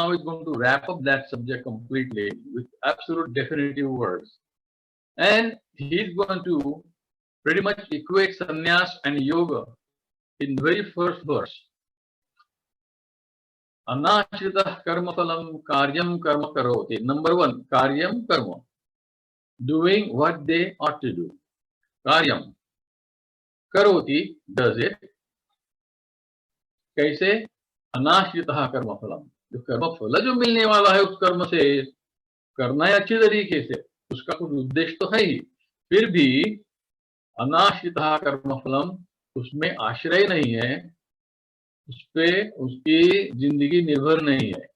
now is going to wrap up that subject completely with absolute definitive words. And he's going to pretty much equate sannyas and yoga in very first verse. Anashritah karma phalam karyam karma karoti. Number one, karyam karma. Doing what they ought to do. Karyam. Karoti, does it. कैसे? अनाश्रितः कर्म फलम. जो कर्म फल जो मिलने वाला है उस कर्म से करना है अच्छी तरीके से, उसका कुछ उद्देश्य तो है ही, फिर भी अनाश्रितः कर्म फलम, उसमें आश्रय नहीं है, उस पे उसकी जिंदगी निर्भर नहीं है.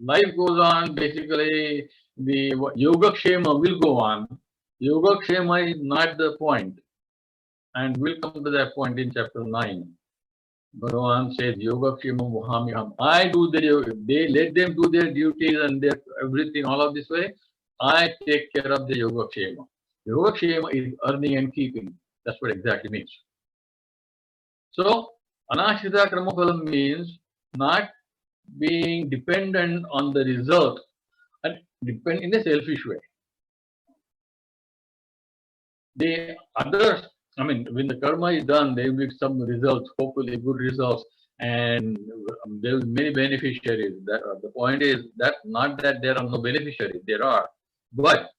Life goes on, basically the Yogakshema will go on. Yogakshema is not the point, and we'll come to that point in chapter 9. Bhagavan says, Yogakshema Muhamiham. I do they let them do their duties and their everything, all of this way. I take care of the Yogakshema. Yogakshema is earning and keeping. That's what exactly means. So, Anashrita Kramaphalam means not being dependent on the result and depend in a selfish way. The others, I mean, when the karma is done, there will be some results, hopefully good results, and there will be many beneficiaries. The point is that not that there are no beneficiaries, there are, but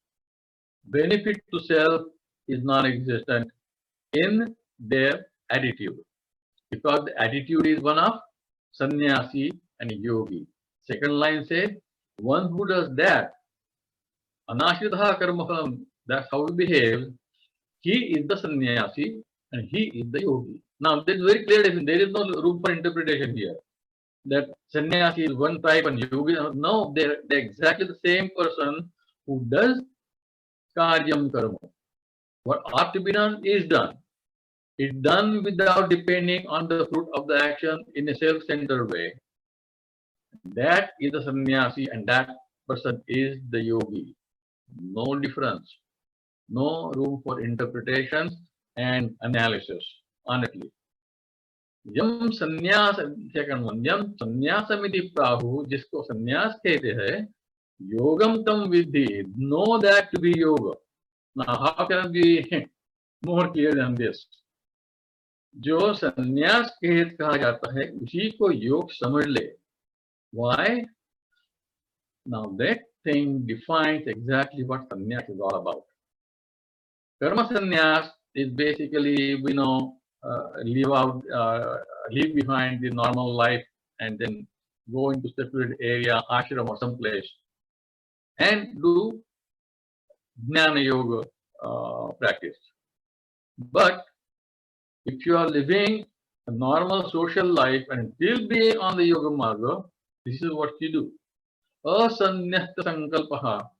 benefit to self is non-existent in their attitude, because the attitude is one of sannyasi and yogi. Second line says, one who does that, anashritaha karmaphalam, that's how he behaves, he is the sannyasi and he is the yogi. Now, there is very clear definition. There is no room for interpretation here. That sannyasi is one type and yogi, no, they're exactly the same person who does karyam karma. What ought to be done is done. It's done without depending on the fruit of the action in a self-centered way. That is the sannyasi and that person is the yogi. No difference. No room for interpretations and analysis, honestly. Yam sannyas, second one, yam sannyasamithi prahu, jisko sannyas कहते हैं, yogam tam vidhi, know that to be yoga. Now, how can I be more clear than this? जो संन्यास कहत कहा जाता है, उसी को योग समझ ले. Why? Now that thing defines exactly what sannyas is all about. Karma sannyas is basically, we know, leave behind the normal life and then go into separate area, ashram or someplace, and do jnana yoga practice. But if you are living a normal social life and still be on the yoga marga, this is what you do. Asanyasta sankalpaha.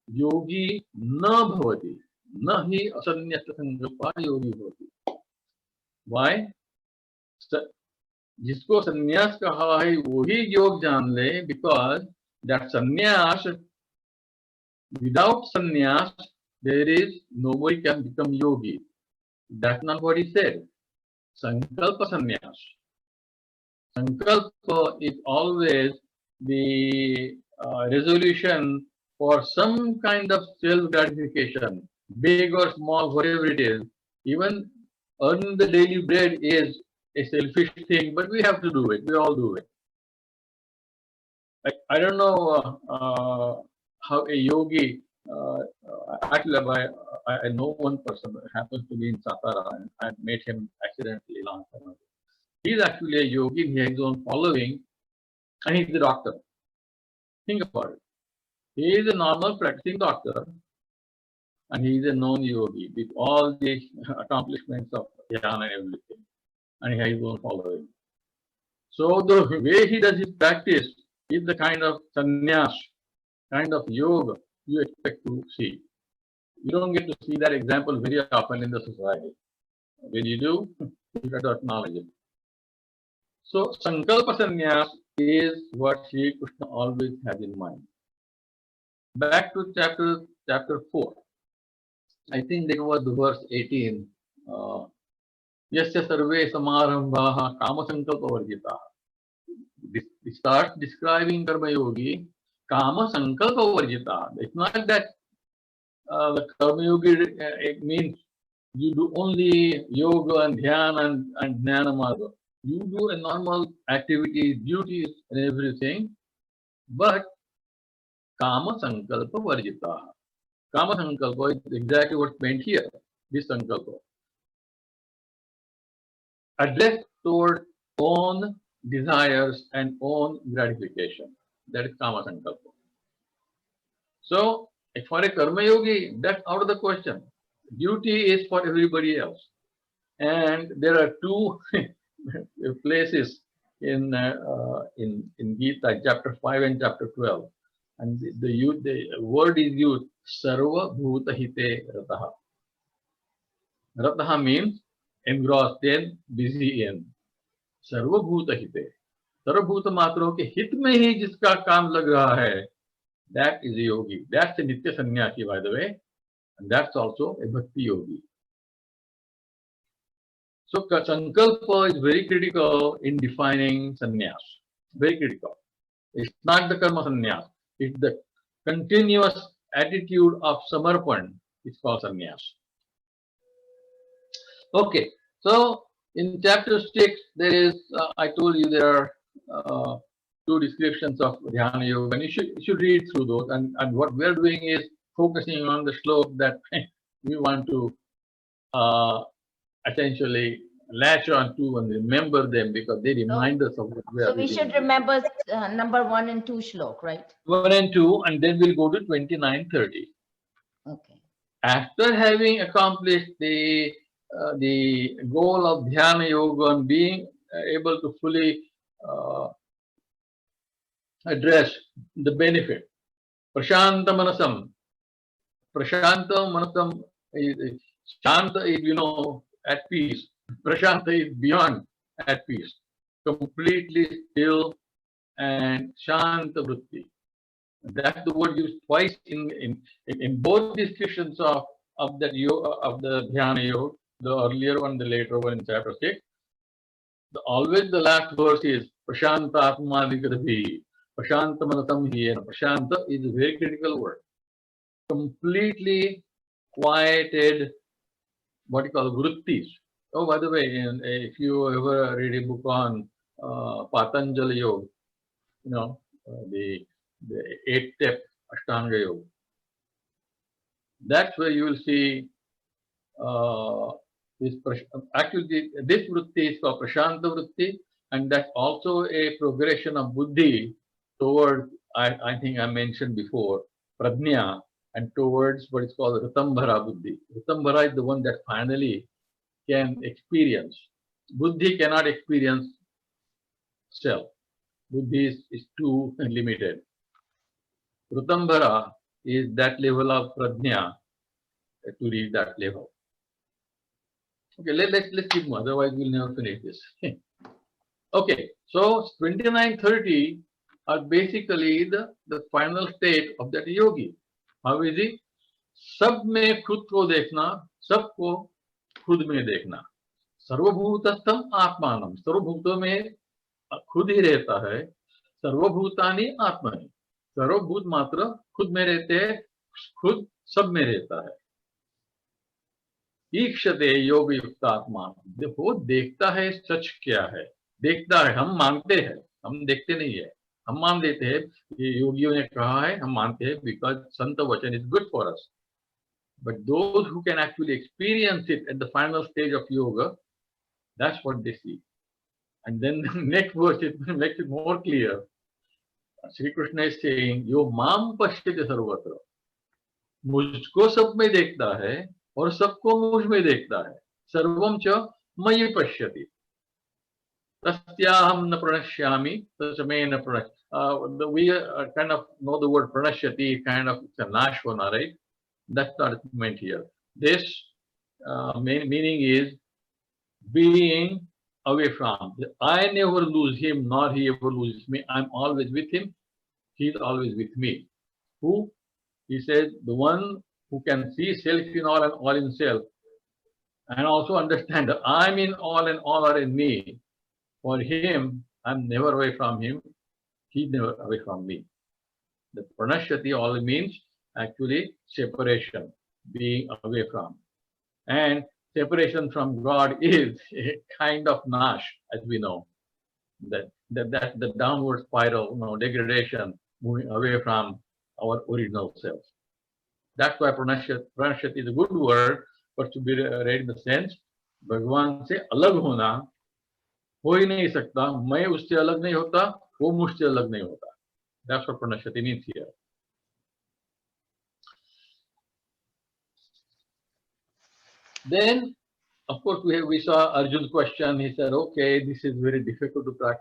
Yogi na bhavati. Nahi asanyasta sankalpa yogi bhavati. Why? जिसको संन्यास कहा है वही योग जान ले, because that sannyas, without sannyas, there is nobody can become yogi. That's not what he said. Sankalpa sannyas. Sankalpa is always the resolution for some kind of self-gratification, big or small, whatever it is. Even earning the daily bread is a selfish thing, but we have to do it. We all do it. I don't know how a yogi, actually I know one person who happens to be in Satara, and I met him accidentally long time ago. He's actually a yogi, he has his own following, and he's a doctor. Think about it. He is a normal practicing doctor, and he is a known yogi with all the accomplishments of dhyana and everything, and he has his own following. So the way he does his practice is the kind of sannyas, kind of yoga you expect to see. You don't get to see that example very often in the society. When you do, you got to acknowledge it. So Sankalpa Sannyas is what Sri Krishna always has in mind. Back to chapter 4. I think there was the verse 18. Yasya sarve samarambhaha kama sankalpa varjitaha. starts describing Karma Yogi, Kama Sankalpa Varjita. It's not that the Karma Yogi it means you do only yoga and dhyana and jnana marga. You do a normal activities, duties, and everything, but Kama Sankalpa Varjita. Kama Sankalpa is exactly what's meant here. This Sankalpa. Addressed toward own desires and own gratification. That is Kama Sankalpa. So, for a Karma Yogi, that's out of the question. Duty is for everybody else. And there are two places in Gita, chapter 5 and chapter 12. And the word is used, Sarva Bhuta Hite Rataha. Rataha means engrossed in, busy in. Sarva Bhuta Hite. सर्वभूत मात्रों के हित में ही जिसका काम लग रहा है, that is a yogi. That's a nitya sannyasi, by the way, and that's also a bhakti yogi. So sankalpa is very critical in defining sannyas. Very critical. It's not the karma sannyas. It's the continuous attitude of samarpan. It's called sannyas. Okay. So in chapter 6, there is, I told you there are two descriptions of Dhyana Yoga, and you should read through those. And what we're doing is focusing on the slok that we want to essentially latch on to and remember them because they remind us of what we are reading. So we should remember number 1 and 2 shlok, right? 1 and 2, and then we'll go to 29, 30. Okay. After having accomplished the goal of Dhyana Yoga and being able to fully address the benefit. Prashanta Manasam. Prashanta Manasam is Shanta is, at peace. Prashanta is beyond at peace. Completely still and Shanta Vritti. That's the word used twice in both descriptions of that yoga, of the Dhyana Yoga, the earlier one, the later one in chapter 6. Always the last verse is Prashanta Atma Vigrabhi. Prashanta Manasam here. Prashanta is a very critical word. Completely quieted, what you call vrittis. Oh, by the way, if you ever read a book on Patanjali Yoga, the 8-step Ashtanga Yoga, that's where you will see actually this vritti is called Prashanta Vritti, and that's also a progression of buddhi toward, I think I mentioned before, prajna, and towards what is called Ritambhara buddhi. Ritambhara is the one that finally can experience. Buddhi cannot experience self. Buddhi is too limited. Ritambhara is that level of prajna to reach that level. Okay, let's keep moving, otherwise we'll never finish this. Okay, so 29, 30 are basically the final state of that yogi. How is it? सब में खुद को देखना, सबको खुद में देखना. सर्वभूतस्थम आत्मानम. सर्वभूतों में खुद ही रहता है. सर्वभूतानि आत्मनि. सर्वभूत मात्र खुद में रहते हैं, खुद सब में रहता है. ईक्षते योग युक्त आत्मा. देखो, देखता है सच क्या है. देखता है, हम मानते हैं, हम देखते नहीं है. हम मान देते हैं, ये योगियों ने कहा है, हम मानते हैं because संत वचन is good for us. But those who can actually experience it at the final stage of yoga, that's what they see. And then the next verse, it makes it more clear. Sri Krishna is saying, Yo mam pashyate sarvatra. मुझको सब में देखता है और सबको मुझ में देखता है. सर्वम च मयि पश्यति. तस्याहम न प्रणश्यामि तस्मै न प्रणश्यामि. We kind of know the word pranashyati, kind of it's a nashvana, right? That's not meant here. This meaning is being away from. I never lose him, nor he ever loses me. I'm always with him. He's always with me. Who? He says, the one who can see self in all and all in self, and also understand that I'm in all and all are in me. For him, I'm never away from him. He's never away from me. The pranashyati all means actually separation, being away from. And separation from God is a kind of nash, as we know. That the downward spiral, degradation, moving away from our original self. That's why pranashyati is a good word, but to be read in the sense, भगवान से अलग होना हो ही नहीं सकता, मैं उससे अलग नहीं होता, वो मुझसे अलग नहीं होता. That's what pranashyati means here. Then, of course, we saw Arjun's question. He said, okay, this is very difficult to practice.